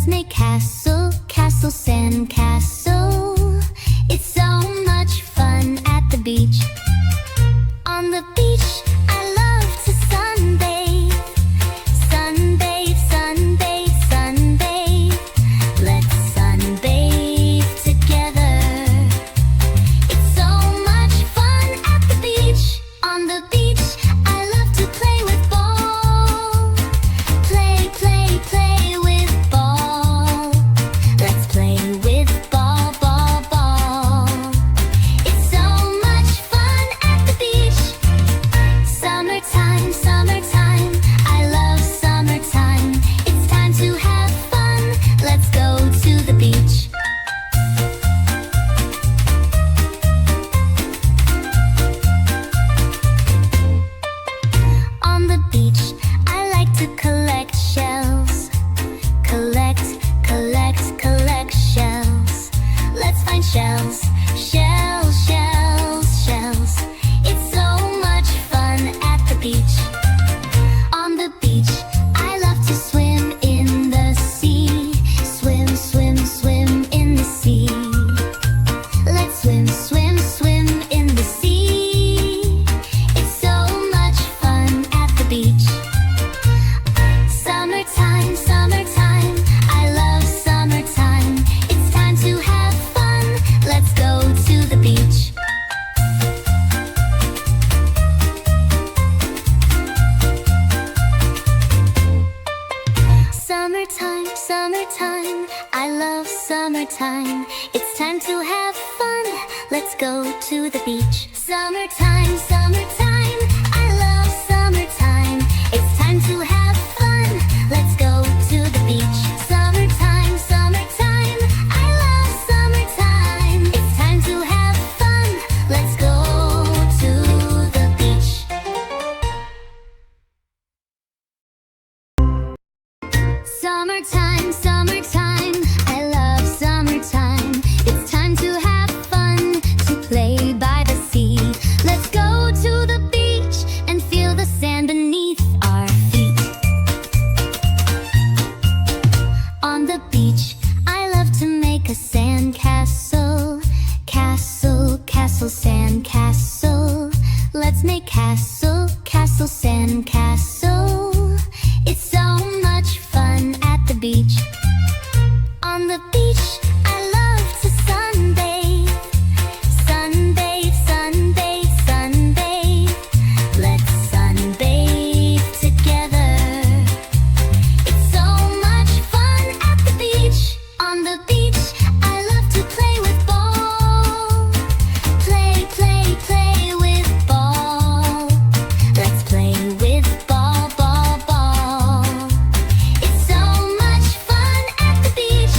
Let's make castle, castle, sandcastle. It's so much fun at the beach. On the beach, I love to sunbathe. Sunbathe, sunbathe, sunbathe. Let's sunbathe together. It's so much fun at the beach. On the beach, I love to play with ball. Play, play, play with ball. Let's play with ball, ball, ball. It's so much fun at the beach. Summertime, summertime, I love summertime. It's time to have fun. Let's go to the beach. On the beach, I like to collect shells. Collect, collect, collect shells. Let's find shells. Shells, shells, shells. It's so much fun at the beach. On the beach, I love to swim in the sea. Swim, swim, swim in the sea. Let's swim, swim, swim in the sea. It's so much fun at the beach. Summertime, summertime, I love summertime. It's time to have fun. Let's go to the beach. Summertime, summertime, I love summertime. It's time to have fun. Let's go to the beach. Summertime, summertime, I love summertime. It's time to have fun. Let's go to the beach. Summertime, summertime, I love summertime. It's time to have fun. Let's go to the beach. Summertime, summertime, I love summertime. It's time to have fun, to play by the sea. Let's go to the beach and feel the sand beneath our feet. On the beach, I love to make a sandcastle. Castle, castle, sandcastle. Let's make castle, castle, sandcastle. It's so much fun at the beach. On the beach, I love to sunbathe. Sunbathe, sunbathe, sunbathe. Let's sunbathe together. It's so much fun at the beach. On the beach, I love to play with ball. Play, play, play with ball. Let's play with ball, ball, ball. It's so much fun at the beach.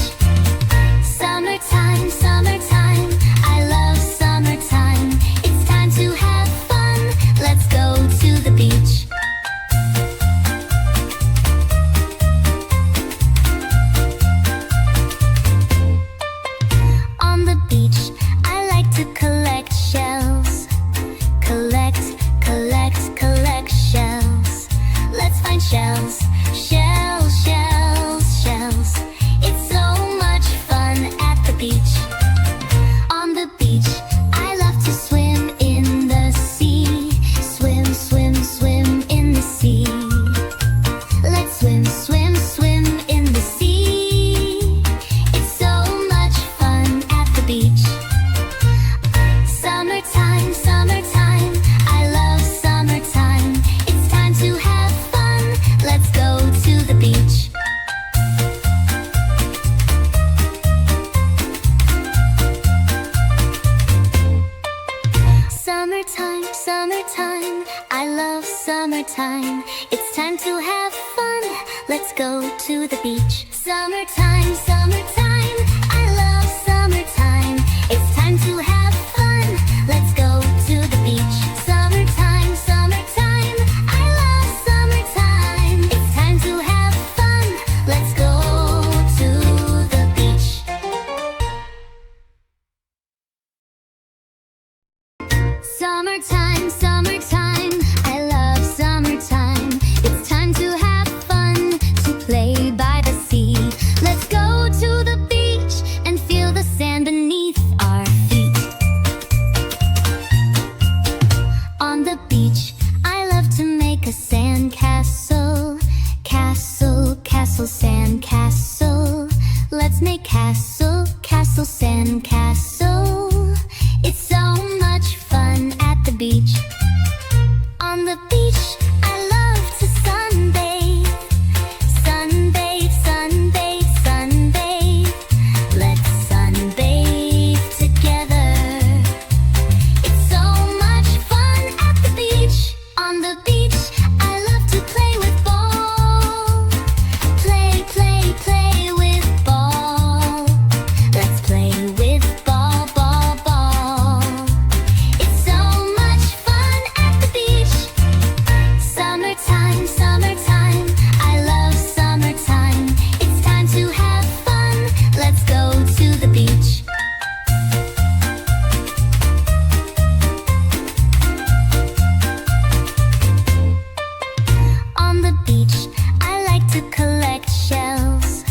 Summertime, summertime, I love summertime. It's time to have fun. Let's go to the beach. On the beach, I like to collect shells. Collect, collect, collect shells. Let's find shells. Shells, shells, shells. It's so much fun at the beach. On the beach, I love to swim in the sea. Swim, swim, swim in the sea. Let's swim, swim, swim in the sea. It's so much fun at the beach. Summertime, summertime, I love summertime. It's time to have fun. Let's go to the beach. Summertime, summertime, I love summertime. It's time to have fun. Let's go to the beach. Summertime, summertime, I love summertime. It's time to have fun. Let's go to the beach. Summertime, summertime, I love summertime. It's time to have fun. Let's go to the beach. Summertime, summertime, I love summertime. It's time to have fun, to play by the sea. Let's go Let's make castle, castle, sandcastle. It's so much fun at the beach. On the beach, I love to sunbathe. Sunbathe, sunbathe, sunbathe. Let's sunbathe together. It's so much fun at the beach. On the beach, I love to play with ball. Play, play, play with ball. Let's play with ball, ball, ball. It's so much fun at the beach. Summertime, summertime, I love summertime. It's time to have fun. Let's go to the beach. On the beach, I like to collect shells.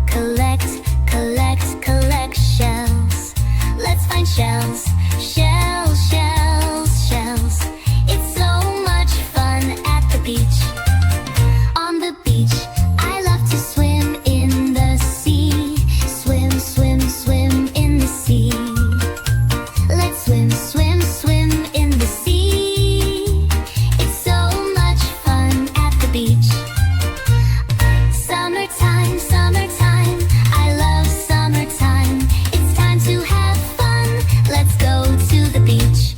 Collect, collect, collect shells. Let's find shells. Shells, shells, shells. It's so much fun at the beach. On the beach, I love to swim in the sea. Swim, swim, swim in the sea. Let's swim, swim, swim in the sea. It's so much fun at the beach. Summertime, summertime, I love summertime. It's time to have fun. Let's go to the beach.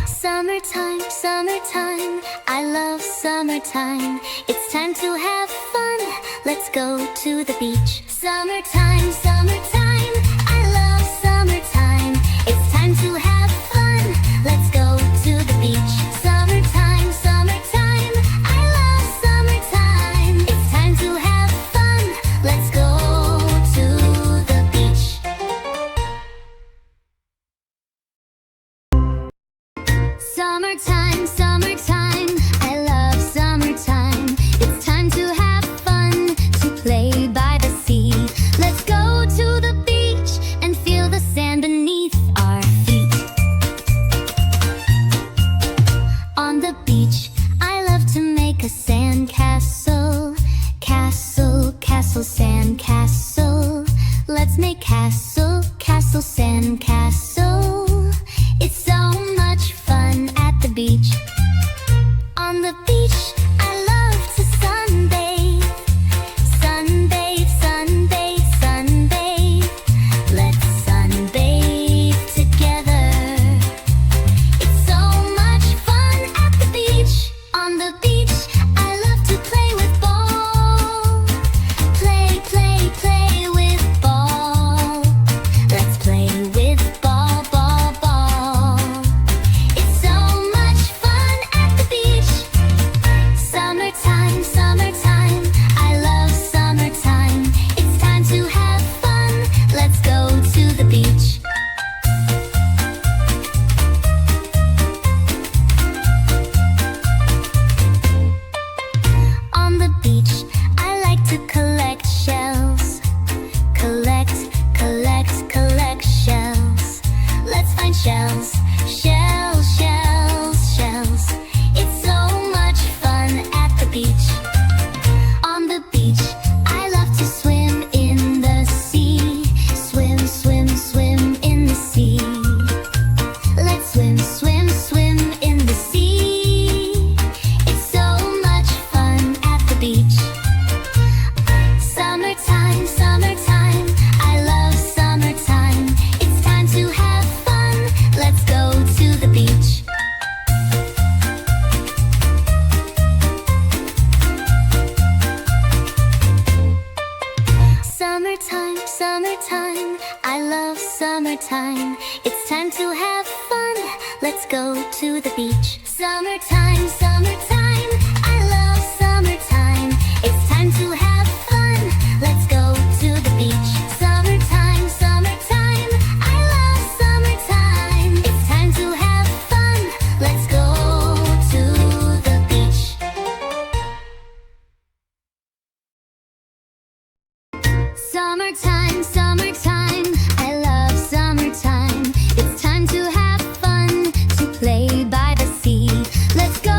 Summertime, summertime, I love summertime. It's time to have fun. Let's go to the beach. Summertime, summertime, I love summertime. It's time to have fun. Let's go to the beach. Summertime, summertime, I love summertime. It's time to have fun. Let's go to the beach. Summertime, summertime, I love summertime. It's time to have fun, to play by the sea. Let's go to the beach and feel the sand beneath our feet. On the beach, I love to make a sandcastle. Castle, castle, sandcastle. Let's make castle, castle, sandcastle. It's so much fun at the beach. On the beach, I love to sunbathe. Sunbathe, sunbathe, sunbathe. Let's sunbathe together. It's so much fun at the beach. On the beach, I love to play with ball. Play, play, play with ball. Let's play with ball, ball, ball. It's so much fun at the beach. Summertime, summertime, I love summertime. It's time to have fun. Let's go to the beach. On the beach, I like to collect shells. Collect, collect, collect shells. Let's find shells. Shells, shells, shells. It's so much fun at the beach. On the beach, I love to swim in the sea. Swim, swim, swim in the sea. Let's swim, swim, swim in the sea. It's so much fun at the beach. Summertime, summertime, I love summertime. It's time to have fun. Let's go to the beach. Summertime, summertime, I love summertime. It's time to have fun. Let's go to the beach. Summertime, summertime, I love summertime. It's time to have fun. Let's go to the beach. Summertime, summertime, I love summertime. It's time to have fun. Let's go to the beach. Summertime, summertime, I love summertime. It's time to have fun, to play by the sea. Let's go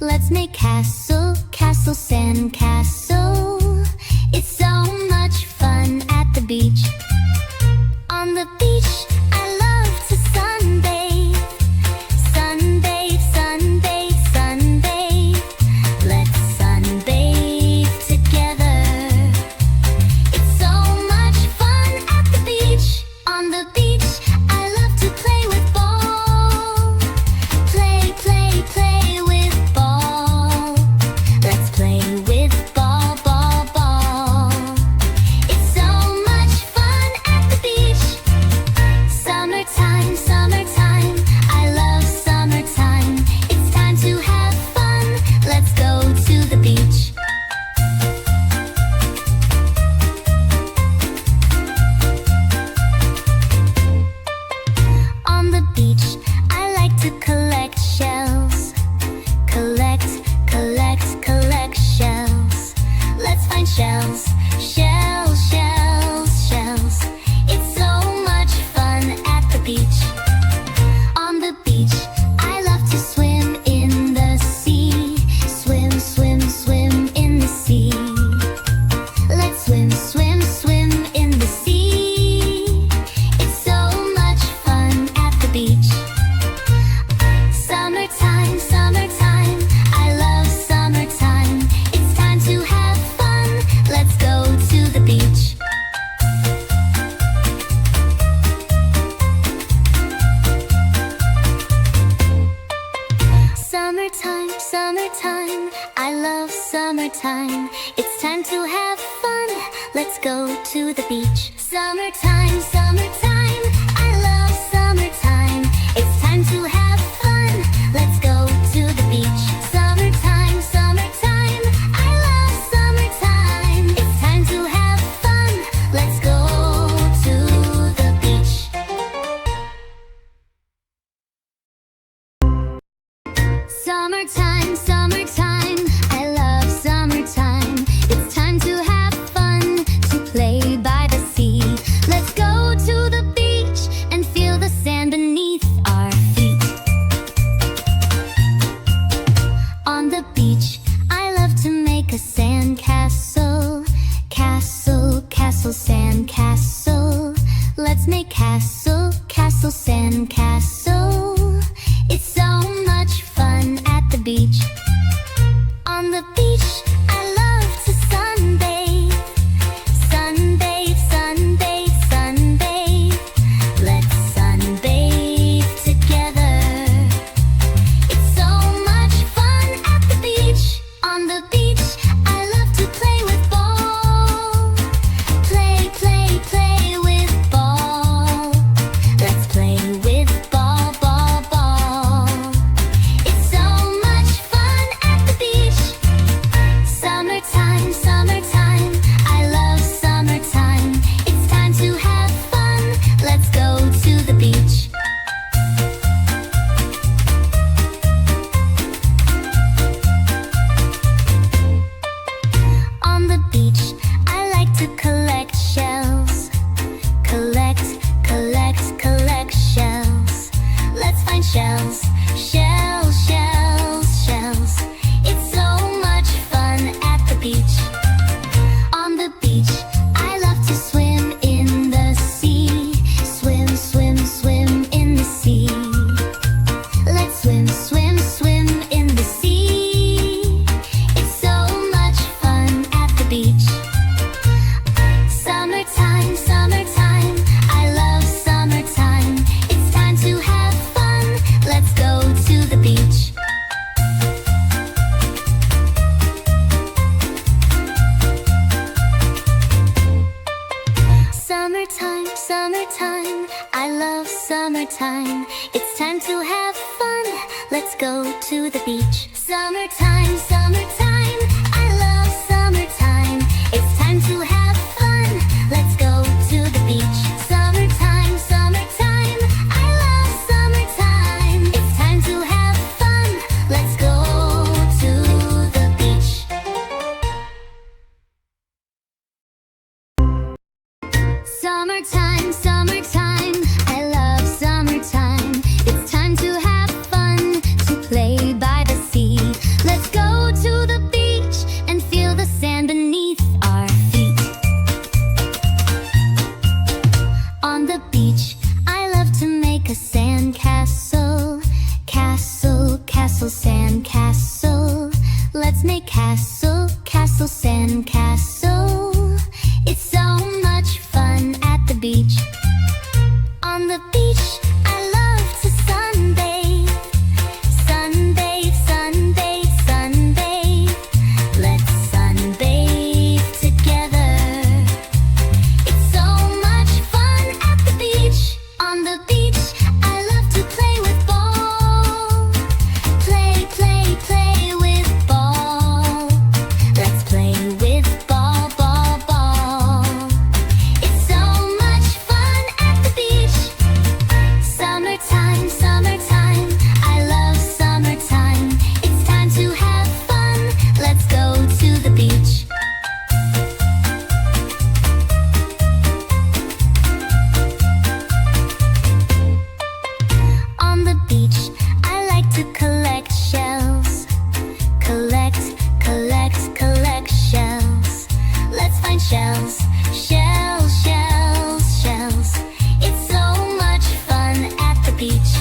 Let's make castle, castle, sandcastle. It's so much fun at the beach. On the beach, I love to sunbathe. Sunbathe, sunbathe, sunbathe. Let's sunbathe together. It's so much fun at the beach. On the beach, I love to play with ball. Play, play, play with ball. Let's play with ball, ball, ball. It's so much fun at the beach. Summertime, summertime, I love summertime. It's time to have fun. Let's go to the beach. On the beach, I like to collect shells. Collect, collect, collect shells. Let's find shells. Shells, shells, shells. It's so much fun at the beach. On the beach, I love to swim in the sea. Swim, swim, swim in the sea. Let's swim, swim, swim in the sea. It's so much fun at the beach. Summertime, summertime, I love summertime. It's time to have fun. Let's go to the beach. Summertime, summertime, I love summertime. It's time to have fun. Let's go to the beach. Summertime, summertime, I love summertime. It's time to have fun. Let's go to the beach. Summertime, summertime, I love summertime. It's time to have fun. Let's go to the beach. Summertime, summertime, I love summertime. It's time to have fun, to play by the sea. Let's go to the beach and feel the sand beneath our feet. On the beach, I love to make a sandcastle. Castle, castle, sandcastle. Let's make castle, castle, sandcastle. It's so much fun at the beach. On the beach, I love to sunbathe. Sunbathe, sunbathe, sunbathe. Let's sunbathe together. It's so much fun at the beach. On the beach, I love to play with ball. Play, play, play with ball. Let's play with ball, ball, ball. It's so much fun at the beach. Summertime, summertime, I love summertime. It's time to have fun. Let's go to the beach. On the beach, I like to collect shells. Collect, collect, collect shells. Let's find shells. Shells, shells, shells. It's so much fun at the beach. On the beach, I love to swim in the sea. Swim, swim, swim in the sea. Let's swim, swim, swim in the sea. It's so much fun at the beach. Summertime, summertime, I love summertime. It's time to have fun. Let's go to the beach. Summertime, summertime, I love summertime. It's time to have fun. Let's go to the beach. Summertime, summertime, I love summertime. It's time to have fun. Let's go to the beach. Summertime, summertime, I love summertime. It's time to have fun. Let's go to the beach. Summertime, summertime, I love summertime. It's time to have fun, to play by the sea. Let's make castle, castle, sandcastle. It's so much fun at the beach. On the beach, I love to sunbathe. Sunbathe, sunbathe, sunbathe. Let's sunbathe together. It's so much fun at the beach. On the beach, I love to play with ball. Play, play, play with ball. Let's play with ball, ball, ball. It's so much fun at the beach. Summertime, summertime, I love summertime. It's time to have fun. Let's go to the beach. On the beach, I like to collect shells. Collect, collect, collect shells. Let's find shells. Shells, shells, shells. It's so much fun at the beach.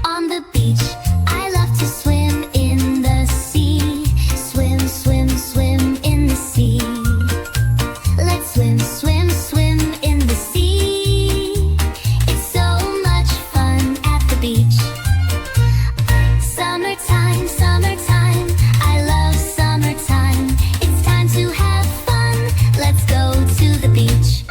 On the beach, I love to swim in the sea. Swim, swim, swim in the sea. Let's swim, swim, swim in the sea. It's so much fun at the beach. Summertime, summertime, I love summertime. It's time to have fun. Let's go to the beach.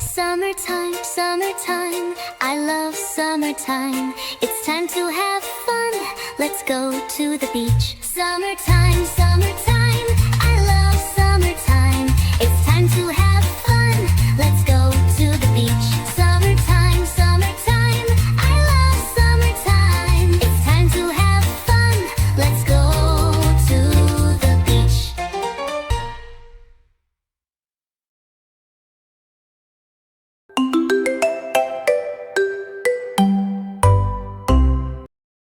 Summertime, summertime, I love summertime. It's time to have fun. Let's go to the beach. Summertime, summertime.